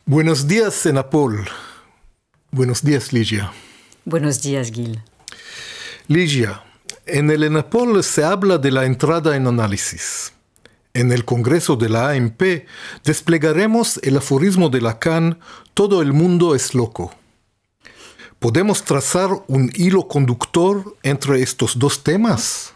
Buenos días, Enapol. Buenos días, Ligia. Buenos días, Gil. Ligia, en el Enapol se habla de la entrada en análisis. En el Congreso de la AMP desplegaremos el aforismo de Lacan, todo el mundo es loco. ¿Podemos trazar un hilo conductor entre estos dos temas?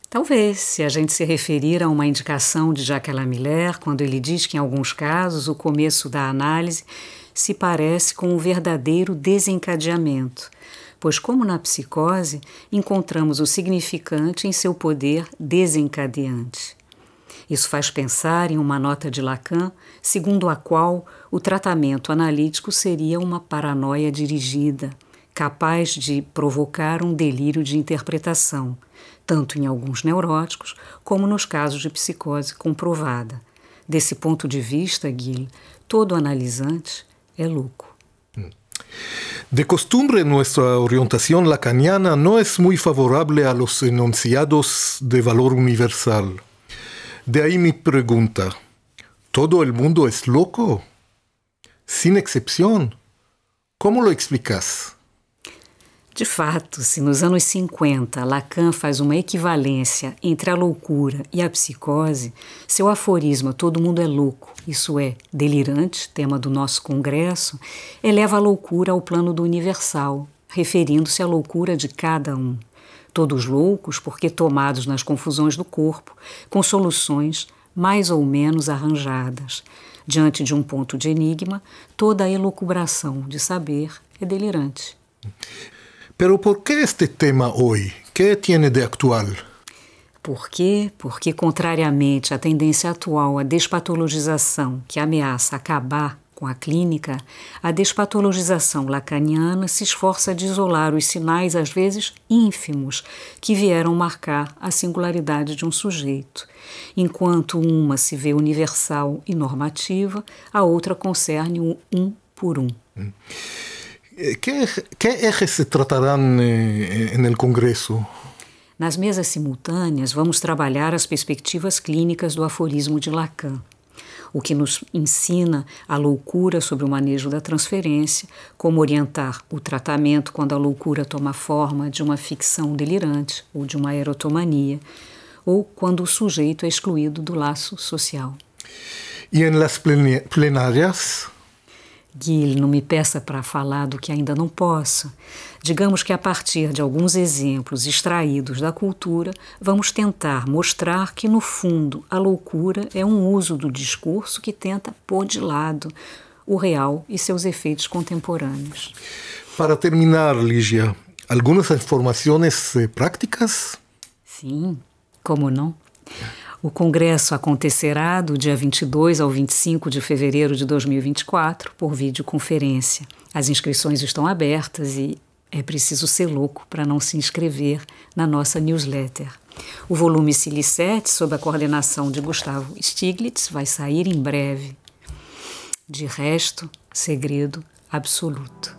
Talvez, se a gente se referir a uma indicação de Jacques Lamillère, quando ele diz que, em alguns casos, o começo da análise se parece com um verdadeiro desencadeamento, pois, como na psicose, encontramos o significante em seu poder desencadeante. Isso faz pensar em uma nota de Lacan, segundo a qual o tratamento analítico seria uma paranoia dirigida, capaz de provocar um delírio de interpretação, tanto em alguns neuróticos como nos casos de psicose comprovada. Desse ponto de vista, Gil, todo analisante é louco. De costumbre, nuestra orientación lacaniana no es muy favorable a los enunciados de valor universal. De ahí mi pregunta, ¿todo el mundo es loco? Sin excepción. ¿Cómo lo explicas? De fato, se nos anos 50 Lacan faz uma equivalência entre a loucura e a psicose, seu aforismo "todo mundo é louco", isso é, delirante, tema do nosso congresso, eleva a loucura ao plano do universal, referindo-se à loucura de cada um. Todos loucos porque tomados nas confusões do corpo, com soluções mais ou menos arranjadas. Diante de um ponto de enigma, toda a elucubração de saber é delirante. Pero ¿por qué este tema hoy? ¿Qué tiene de actual? Por quê? Porque, contrariamente à tendência atual à despatologização que ameaça acabar com a clínica, a despatologização lacaniana se esforça de isolar os sinais, às vezes ínfimos, que vieram marcar a singularidade de um sujeito. Enquanto uma se vê universal e normativa, a outra concerne o um por um. ¿Qué ejes se tratarán en el Congreso? Nas mesas simultâneas, vamos trabalhar as perspectivas clínicas do aforismo de Lacan, o que nos ensina a loucura sobre o manejo da transferência, como orientar o tratamento quando a loucura toma forma de uma ficção delirante ou de uma erotomania, ou quando o sujeito é excluído do laço social. ¿Y en las plenarias? Gil, não me peça para falar do que ainda não posso. Digamos que a partir de alguns exemplos extraídos da cultura, vamos tentar mostrar que, no fundo, a loucura é um uso do discurso que tenta pôr de lado o real e seus efeitos contemporâneos. Para terminar, Ligia, algumas informações práticas? Sim, como não? O congresso acontecerá do dia 22 ao 25 de fevereiro de 2024 por videoconferência. As inscrições estão abertas e é preciso ser louco para não se inscrever na nossa newsletter. O volume Silicete, sob a coordenação de Gustavo Stiglitz, vai sair em breve. De resto, segredo absoluto.